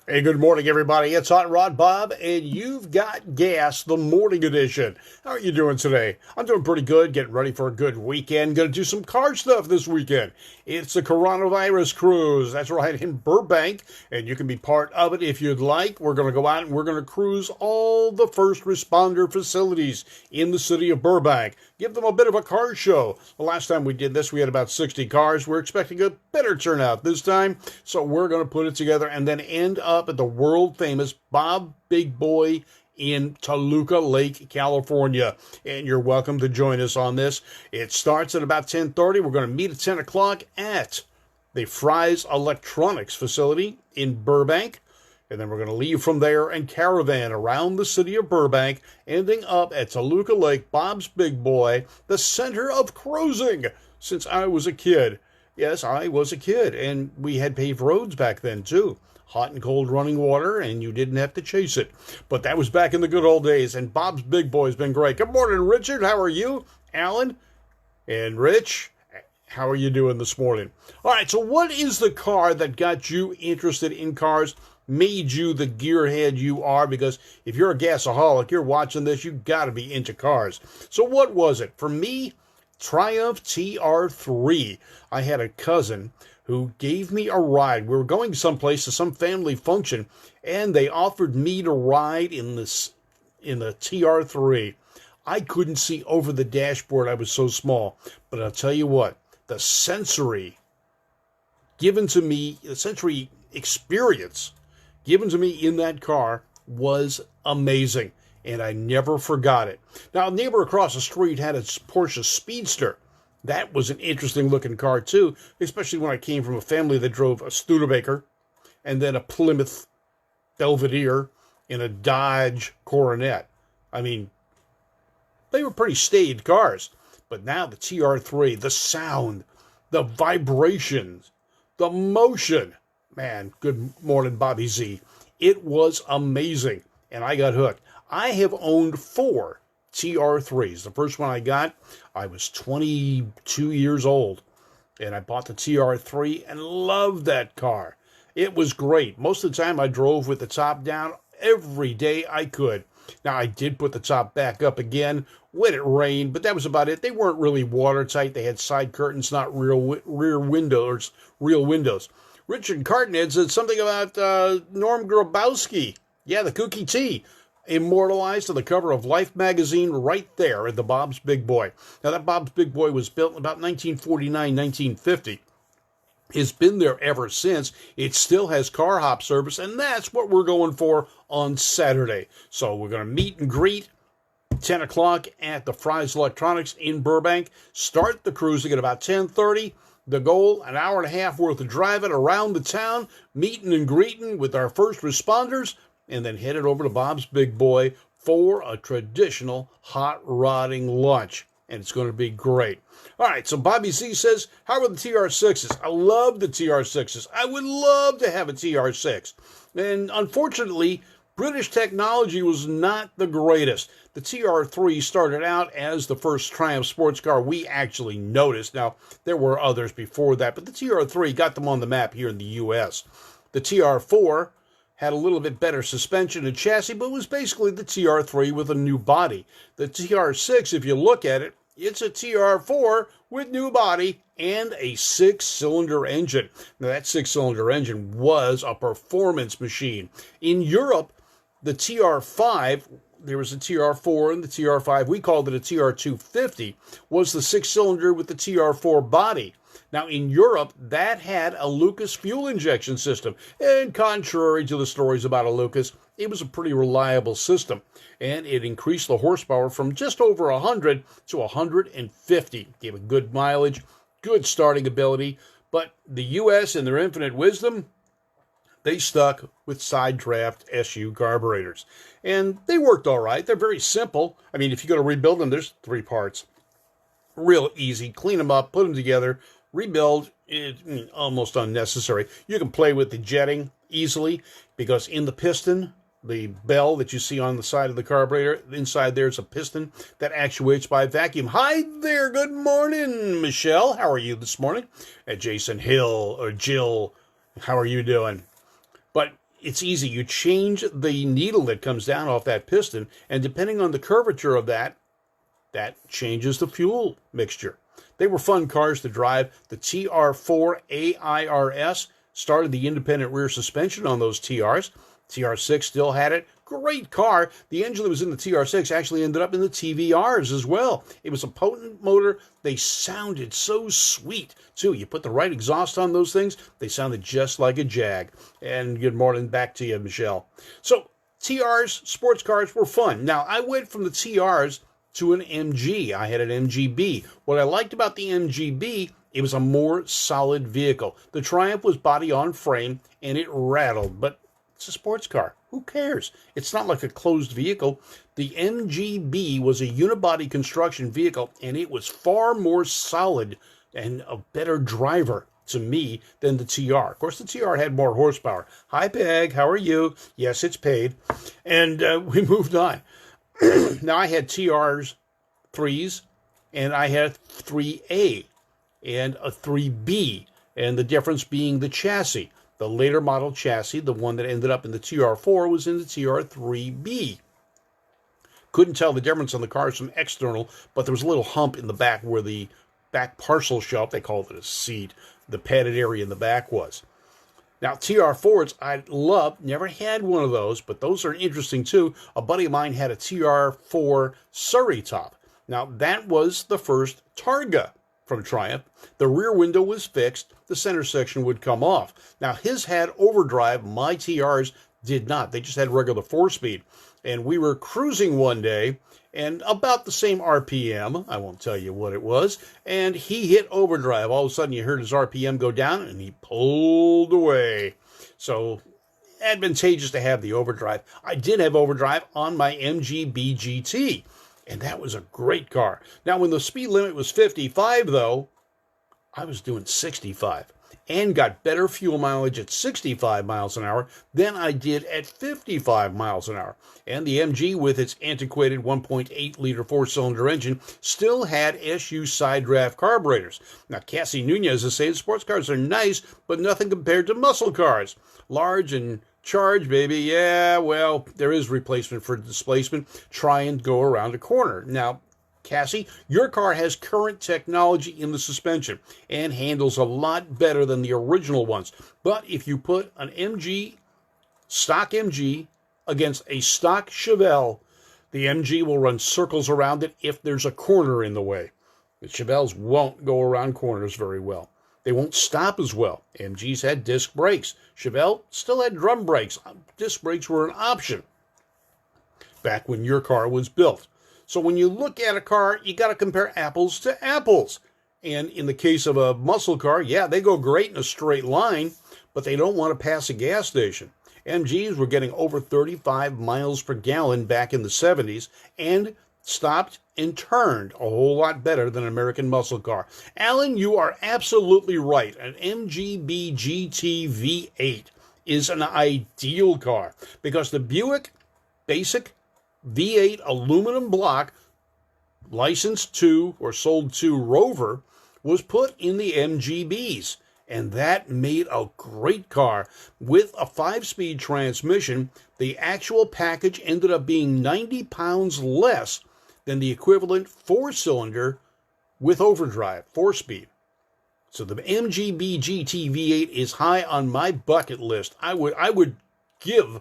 Hey, good morning, everybody. It's Hot Rod Bob, and you've got Gas, the morning edition. How are you doing today? I'm doing pretty good, getting ready for a good weekend. Going to do some car stuff this weekend. It's the coronavirus cruise. That's right, in Burbank, and you can be part of it if you'd like. We're going to go out and we're going to cruise all the first responder facilities in the city of Burbank. Give them a bit of a car show. The last time we did this, we had about 60 cars. We're expecting a better turnout this time, so we're going to put it together and then end up at the world famous Bob Big Boy in Toluca Lake, California. And you're welcome to join us on this. It starts at about 10:30. We're going to meet at 10 o'clock at the Fry's Electronics facility in Burbank. And then we're going to leave from there and caravan around the city of Burbank, ending up at Toluca Lake, Bob's Big Boy, the center of cruising since I was a kid. Yes, I was a kid, and we had paved roads back then, too. Hot and cold running water, and you didn't have to chase it. But that was back in the good old days, and Bob's Big Boy has been great. Good morning, Richard. How are you? Alan? And Rich? How are you doing this morning? All right, so what is the car that got you interested in cars, made you the gearhead you are? Because if you're a gasaholic, you're watching this, you got to be into cars. So what was it? For me, Triumph TR3. I had a cousin who gave me a ride. We were going someplace to some family function, and they offered me to ride in the TR3. I couldn't see over the dashboard. I was so small. But I'll tell you what, the sensory experience given to me in that car was amazing, and I never forgot it. Now, a neighbor across the street had a Porsche Speedster. That was an interesting looking car too, especially when I came from a family that drove a Studebaker and then a Plymouth Belvedere and a Dodge Coronet. I mean, they were pretty staid cars. But now the TR3, the sound, the vibrations, the motion. Man, good morning, Bobby Z. It was amazing, and I got hooked. I have owned 4 TR3s. The first one I got, I was 22 years old, and I bought the TR3 and loved that car. It was great. Most of the time I drove with the top down every day I could. Now, I did put the top back up again when it rained, but that was about it. They weren't really watertight. They had side curtains, not rear windows, real windows. Richard Cartnett said something about Norm Grabowski. Yeah, the Kooky T, immortalized on the cover of Life magazine right there at the Bob's Big Boy. Now, that Bob's Big Boy was built in about 1949, 1950. It's been there ever since. It still has car hop service, and that's what we're going for on Saturday. So we're going to meet and greet 10 o'clock at the Fry's Electronics in Burbank. Start the cruising at about 10:30. The goal, an hour and a half worth of driving around the town, meeting and greeting with our first responders, and then headed over to Bob's Big Boy for a traditional hot rodding lunch. And it's going to be great. All right, so Bobby Z says, how are the TR6s? I love the TR6s. I would love to have a TR6. And unfortunately, British technology was not the greatest. The TR3 started out as the first Triumph sports car we actually noticed. Now, there were others before that, but the TR3 got them on the map here in the U.S. The TR4 had a little bit better suspension and chassis, but was basically the TR3 with a new body. The TR6, if you look at it, it's a TR4 with new body and a 6-cylinder engine. Now, that 6-cylinder engine was a performance machine. In Europe, the TR5, there was a TR4 and the TR5, we called it a TR250, was the 6-cylinder with the TR4 body. Now, in Europe, that had a Lucas fuel injection system. And contrary to the stories about a Lucas, it was a pretty reliable system. And it increased the horsepower from just over 100 to 150. Gave it good mileage, good starting ability. But the U.S., in their infinite wisdom, they stuck with side draft SU carburetors. And they worked all right. They're very simple. I mean, if you go to rebuild them, there's 3 parts. Real easy. Clean them up, put them together. Rebuild is almost unnecessary. You can play with the jetting easily because in the piston, the bell that you see on the side of the carburetor, inside there's a piston that actuates by vacuum. Hi there, good morning, Michelle. How are you this morning? Jason Hill or Jill, how are you doing? But it's easy. You change the needle that comes down off that piston, and depending on the curvature of that changes the fuel mixture. They were fun cars to drive. The TR4 AIRS started the independent rear suspension on those TRs. TR6 still had it. Great car. The engine that was in the TR6 actually ended up in the TVRs as well. It was a potent motor. They sounded so sweet, too. You put the right exhaust on those things, they sounded just like a Jag. And good morning back to you, Michelle. So TRs, sports cars, were fun. Now, I went from the TRs to an MG. I had an MGB. What I liked about the MGB, it was a more solid vehicle. The Triumph was body on frame, and it rattled, but it's a sports car. Who cares? It's not like a closed vehicle. The MGB was a unibody construction vehicle, and it was far more solid and a better driver to me than the TR. Of course, the TR had more horsepower. Hi, Peg. How are you? Yes, it's paid. And we moved on. Now, I had TRs, 3s, and I had 3A and a 3B, and the difference being the chassis. The later model chassis, the one that ended up in the TR4, was in the TR3B. Couldn't tell the difference on the cars from external, but there was a little hump in the back where the back parcel shelf, they called it a seat, the padded area in the back was. Now, TR4s, I love, never had one of those, but those are interesting too. A buddy of mine had a TR4 Surrey top. Now, that was the first Targa from Triumph. The rear window was fixed. The center section would come off. Now, his had overdrive. My TRs did not. They just had regular 4-speed. And we were cruising one day, and about the same RPM, I won't tell you what it was, and he hit overdrive. All of a sudden, you heard his RPM go down, and he pulled away. So, advantageous to have the overdrive. I did have overdrive on my MGB GT, and that was a great car. Now, when the speed limit was 55, though, I was doing 65 and got better fuel mileage at 65 miles an hour than I did at 55 miles an hour. And the MG, with its antiquated 1.8-liter 4-cylinder engine, still had SU side draft carburetors. Now, Cassie Nunez is saying sports cars are nice, but nothing compared to muscle cars. Large and charged, baby. Yeah, well, there is replacement for displacement. Try and go around a corner. Now, Cassie, your car has current technology in the suspension and handles a lot better than the original ones. But if you put an MG, stock MG, against a stock Chevelle, the MG will run circles around it if there's a corner in the way. The Chevelles won't go around corners very well. They won't stop as well. MGs had disc brakes. Chevelle still had drum brakes. Disc brakes were an option back when your car was built. So when you look at a car, you got to compare apples to apples. And in the case of a muscle car, yeah, they go great in a straight line, but they don't want to pass a gas station. MGs were getting over 35 miles per gallon back in the 70s and stopped and turned a whole lot better than an American muscle car. Alan, you are absolutely right. An MGB GT V8 is an ideal car because the Buick Basic V8 aluminum block, licensed to or sold to Rover, was put in the MGBs. And that made a great car. With a 5-speed transmission, the actual package ended up being 90 pounds less than the equivalent 4-cylinder with overdrive, 4-speed. So the MGB GT V8 is high on my bucket list. I would give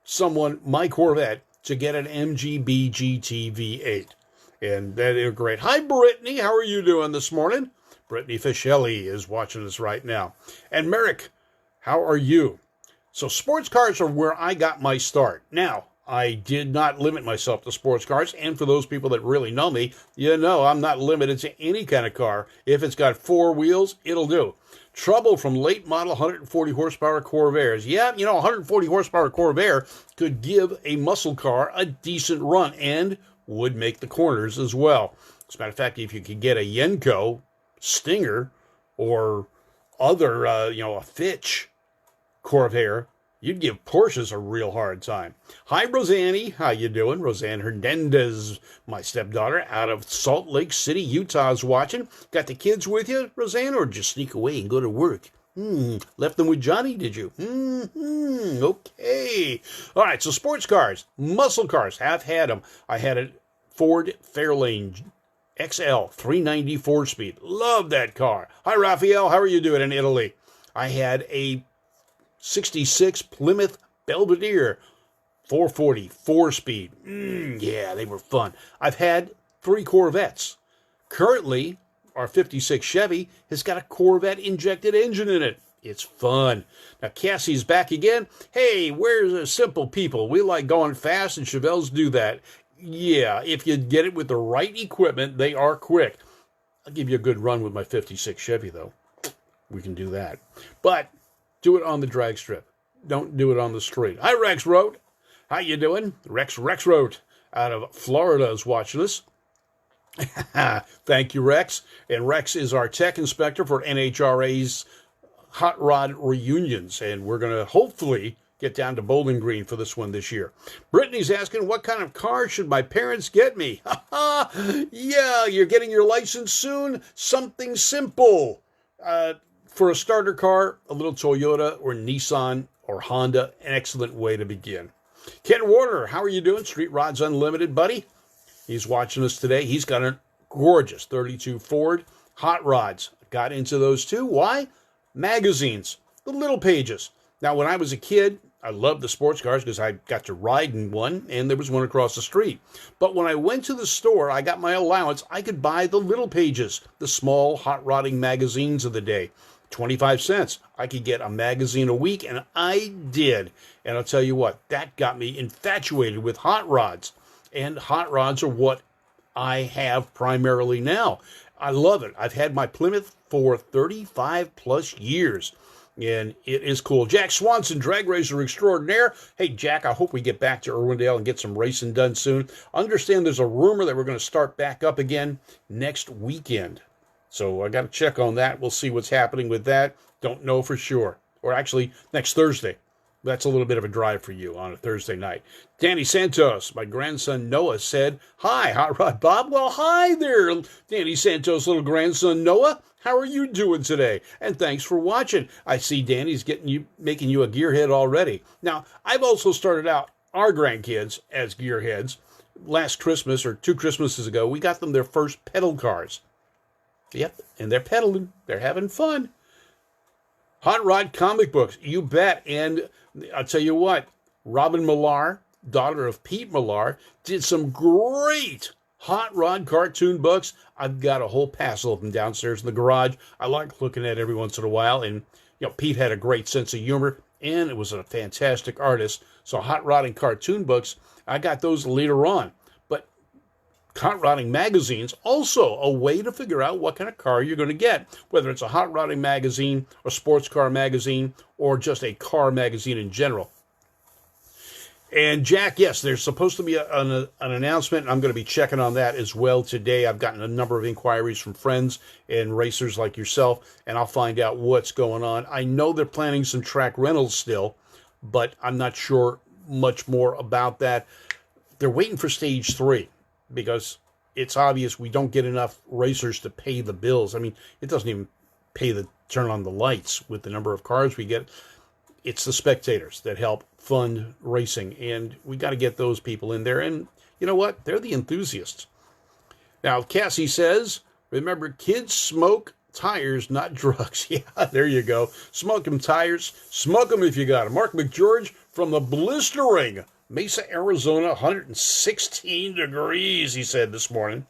someone my Corvette to get an MGB GT V8. And that is great. Hi, Brittany. How are you doing this morning? Brittany Fischelli is watching us right now. And Merrick, how are you? So sports cars are where I got my start. Now, I did not limit myself to sports cars. And for those people that really know me, you know I'm not limited to any kind of car. If it's got 4 wheels, it'll do. Trouble from late model 140 horsepower Corvairs. Yeah, you know, 140 horsepower Corvair could give a muscle car a decent run and would make the corners as well. As a matter of fact, if you could get a Yenko Stinger or other, a Fitch Corvair, you'd give Porsches a real hard time. Hi, Rosanne. How you doing? Roseanne Hernandez, my stepdaughter, out of Salt Lake City, Utah, is watching. Got the kids with you, Roseanne, or just sneak away and go to work? Left them with Johnny, did you? Okay. All right, so sports cars, muscle cars, have had them. I had a Ford Fairlane XL 390 4-speed. Love that car. Hi, Raphael. How are you doing in Italy? I had a 66 Plymouth Belvedere 440 4-speed. Yeah, they were fun. I've had 3 Corvettes. Currently, our 56 Chevy has got a Corvette injected engine in it. It's fun. Now, Cassie's back again. Hey, where's the simple people? We like going fast, and Chevelles do that. Yeah, if you get it with the right equipment, they are quick. I'll give you a good run with my 56 Chevy, though. We can do that. But do it on the drag strip. Don't do it on the street. Hi, Rex Road. How you doing? Rex Road out of Florida is watching us. Thank you, Rex. And Rex is our tech inspector for NHRA's Hot Rod reunions. And we're going to hopefully get down to Bowling Green for this one this year. Brittany's asking, what kind of car should my parents get me? Yeah, you're getting your license soon. Something simple. For a starter car, a little Toyota or Nissan or Honda, an excellent way to begin. Ken Warner, how are you doing? Street Rods Unlimited, buddy. He's watching us today. He's got a gorgeous 32 Ford Hot Rods. Got into those too. Why? Magazines, the little pages. Now, when I was a kid, I loved the sports cars because I got to ride in one, and there was one across the street. But when I went to the store, I got my allowance. I could buy the little pages, the small hot rodding magazines of the day. 25 cents. I could get a magazine a week, and I did. And I'll tell you what, that got me infatuated with hot rods. And hot rods are what I have primarily now. I love it. I've had my Plymouth for 35 plus years, and it is cool. Jack Swanson, drag racer extraordinaire. Hey, Jack, I hope we get back to Irwindale and get some racing done soon. Understand there's a rumor that we're going to start back up again next weekend. So I got to check on that. We'll see what's happening with that. Don't know for sure. Or actually, next Thursday. That's a little bit of a drive for you on a Thursday night. Danny Santos, my grandson Noah, said, hi, Hot Rod Bob. Well, hi there, Danny Santos' little grandson Noah. How are you doing today? And thanks for watching. I see Danny's making you a gearhead already. Now, I've also started out our grandkids as gearheads. Last Christmas, or 2 Christmases ago, we got them their first pedal cars. Yep, and they're pedaling. They're having fun. Hot Rod comic books, you bet. And I'll tell you what, Robin Millar, daughter of Pete Millar, did some great Hot Rod cartoon books. I've got a whole passel of them downstairs in the garage. I like looking at every once in a while. And, Pete had a great sense of humor, and it was a fantastic artist. So Hot Rod and cartoon books, I got those later on. Hot rodding magazines, also a way to figure out what kind of car you're going to get, whether it's a hot rodding magazine, a sports car magazine, or just a car magazine in general. And Jack, yes, there's supposed to be an announcement. I'm going to be checking on that as well today. I've gotten a number of inquiries from friends and racers like yourself, and I'll find out what's going on. I know they're planning some track rentals still, but I'm not sure much more about that. They're waiting for stage 3. Because it's obvious we don't get enough racers to pay the bills. I mean, it doesn't even pay to turn on the lights with the number of cars we get. It's the spectators that help fund racing, and we got to get those people in there. And you know what? They're the enthusiasts. Now, Cassie says, remember, kids smoke tires, not drugs. Yeah, there you go. Smoke them tires. Smoke them if you got them. Mark McGeorge from the blistering Mesa, Arizona, 116 degrees, he said this morning.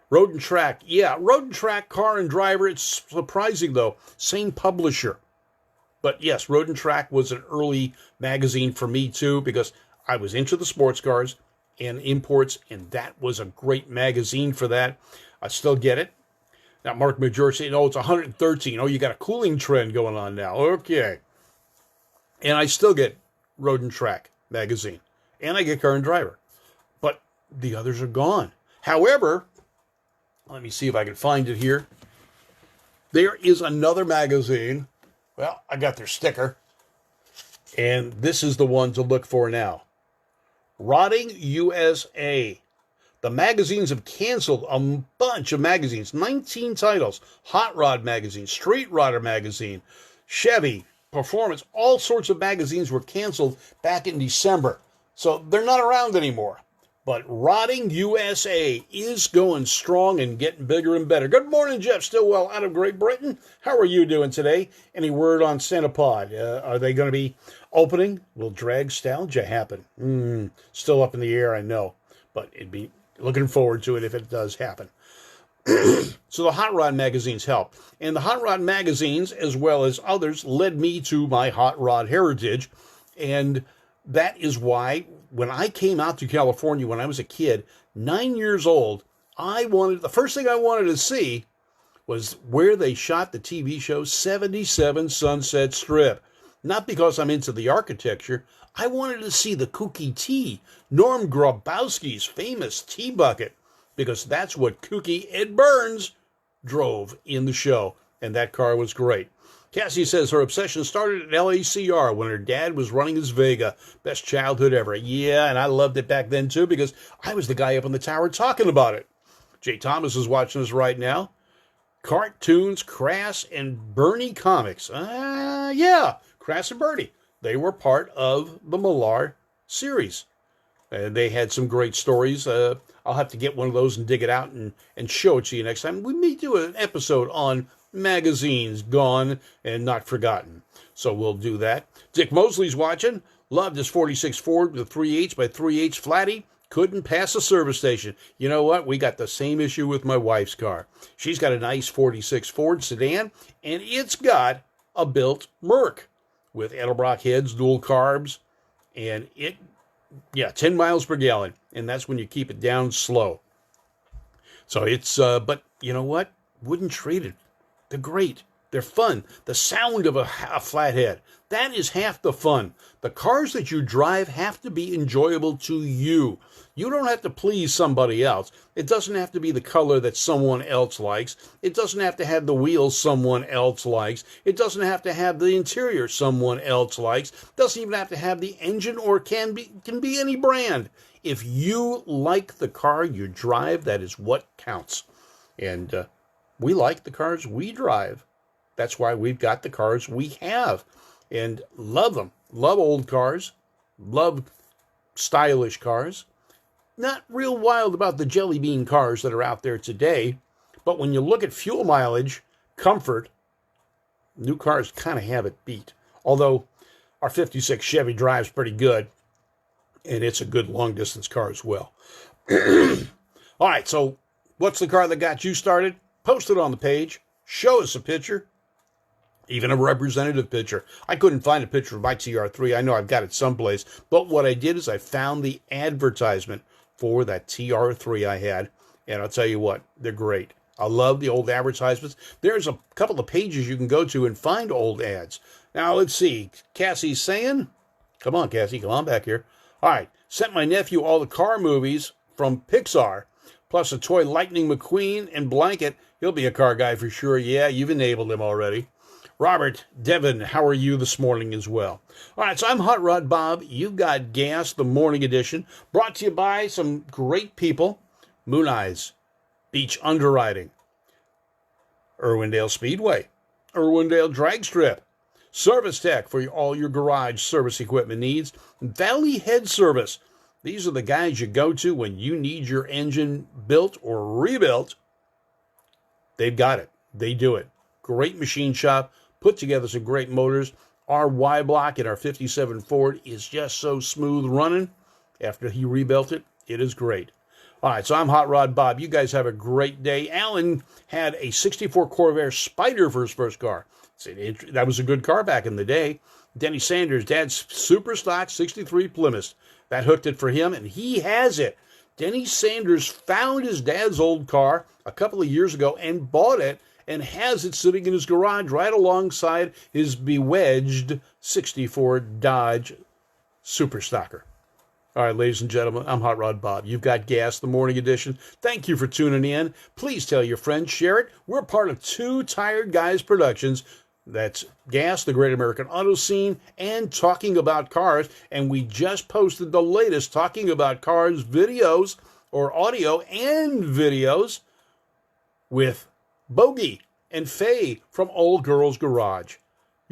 Road and Track. Yeah, Road and Track, Car and Driver. It's surprising, though. Same publisher. But yes, Road and Track was an early magazine for me, too, because I was into the sports cars and imports, and that was a great magazine for that. I still get it. Now, Mark McGeorge said, it's 113. Oh, you got a cooling trend going on now. Okay. And I still get Road and Track magazine, and I get Car and Driver, but the others are gone. However, let me see if I can find it here. There is another magazine. Well, I got their sticker, and this is the one to look for now. Rodding USA. The magazines have canceled a bunch of magazines, 19 titles. Hot Rod magazine, Street Rodder magazine, Chevy, Performance, all sorts of magazines were canceled back in December. So they're not around anymore. But Rotting USA is going strong and getting bigger and better. Good morning, Jeff Stillwell out of Great Britain. How are you doing today? Any word on Centipod? Are they going to be opening? Will Dragstalgia happen? Still up in the air, I know. But it'd be looking forward to it if it does happen. So the Hot Rod magazines help. And the Hot Rod magazines, as well as others, led me to my Hot Rod heritage. And that is why when I came out to California when I was a kid, 9 years old, the first thing I wanted to see was where they shot the TV show 77 Sunset Strip. Not because I'm into the architecture. I wanted to see the kooky tea, Norm Grabowski's famous tea bucket, because that's what kooky Ed Burns drove in the show, and that car was great. Cassie says her obsession started at LACR when her dad was running his Vega. Best childhood ever. Yeah, and I loved it back then, too, because I was the guy up on the tower talking about it. Jay Thomas is watching us right now. Cartoons, Crass, and Bernie comics. Yeah, Crass and Bernie. They were part of the Millar series. And they had some great stories. I'll have to get one of those and dig it out and show it to you next time. We may do an episode on magazines gone and not forgotten. So we'll do that. Dick Mosley's watching. Loved his 46 Ford with a 3H by 3H flatty. Couldn't pass a service station. You know what? We got the same issue with my wife's car. She's got a nice 46 Ford sedan, and it's got a built Merc with Edelbrock heads, dual carbs, and 10 miles per gallon. And that's when you keep it down slow. So it's, but you know what? Wouldn't trade it. They're great. They're fun. The sound of a flathead, that is half the fun. The cars that you drive have to be enjoyable to you. You don't have to please somebody else. It doesn't have to be the color that someone else likes. It doesn't have to have the wheels someone else likes. It doesn't have to have the interior someone else likes. It doesn't even have to have the engine, or can be any brand. If you like the car you drive, that is what counts. And we like the cars we drive. That's why we've got the cars we have. And love them. Love old cars. Love stylish cars. Not real wild about the jelly bean cars that are out there today. But when you look at fuel mileage, comfort, new cars kind of have it beat. Although our 56 Chevy drives pretty good. And it's a good long-distance car as well. All right, so what's the car that got you started? Post it on the page. Show us a picture. Even a representative picture. I couldn't find a picture of my TR3. I know I've got it someplace. But what I did is I found the advertisement for that TR3 I had. And I'll tell you what, they're great. I love the old advertisements. There's a couple of pages you can go to and find old ads. Now, let's see. Cassie's saying, come on, Cassie, come on back here. All right, sent my nephew all the car movies from Pixar, plus a toy Lightning McQueen and blanket. He'll be a car guy for sure. Yeah, you've enabled him already. Robert, Devin, how are you this morning as well? All right, so I'm Hot Rod Bob. You've got Gas, the morning edition, brought to you by some great people. Moon Eyes, Beach Underwriting, Irwindale Speedway, Irwindale Drag Strip, Service Tech for all your garage service equipment needs, Valley Head Service. These are the guys you go to when you need your engine built or rebuilt. They've got it. They do it. Great machine shop. Put together some great motors. Our Y block in our 57 Ford is just so smooth running. After he rebuilt it, it is great. All right, so I'm Hot Rod Bob. You guys have a great day. Alan had a 64 Corvair Spider for his first car. That was a good car back in the day. Denny Sanders, Dad's super stock 63 Plymouth. That hooked it for him, and he has it. Denny Sanders found his dad's old car a couple of years ago and bought it, and has it sitting in his garage right alongside his bewedged 64 Dodge Super Stocker. All right, ladies and gentlemen, I'm Hot Rod Bob. You've got Gas, the morning edition. Thank you for tuning in. Please tell your friends, share it. We're part of Two Tired Guys Productions. That's Gas, the Great American Auto Scene, and Talking About Cars. And we just posted the latest Talking About Cars videos, or audio and videos, with Bogey and Faye from Old Girls Garage.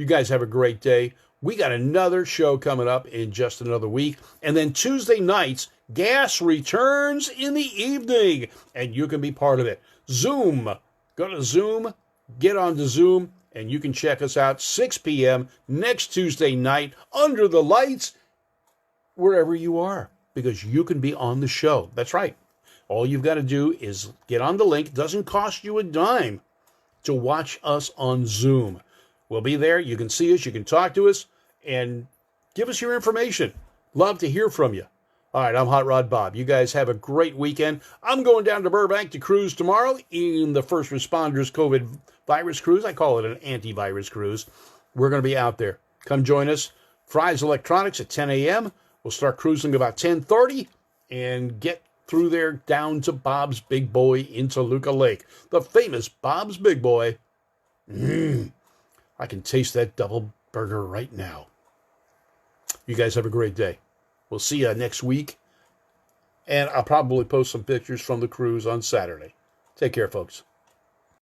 You guys have a great day. We got another show coming up in just another week. And then Tuesday nights, GAAS returns in the evening, and you can be part of it. Zoom. Go to Zoom, get onto Zoom, and you can check us out 6 p.m. next Tuesday night under the lights, wherever you are, because you can be on the show. That's right. All you've got to do is get on the link. It doesn't cost you a dime to watch us on Zoom. We'll be there. You can see us. You can talk to us and give us your information. Love to hear from you. All right, I'm Hot Rod Bob. You guys have a great weekend. I'm going down to Burbank to cruise tomorrow in the First Responders COVID virus cruise. I call it an antivirus cruise. We're going to be out there. Come join us. Fry's Electronics at 10 a.m. We'll start cruising about 10:30 and get through there down to Bob's Big Boy in Toluca Lake. The famous Bob's Big Boy. I can taste that double burger right now. You guys have a great day. We'll see you next week. And I'll probably post some pictures from the cruise on Saturday. Take care, folks.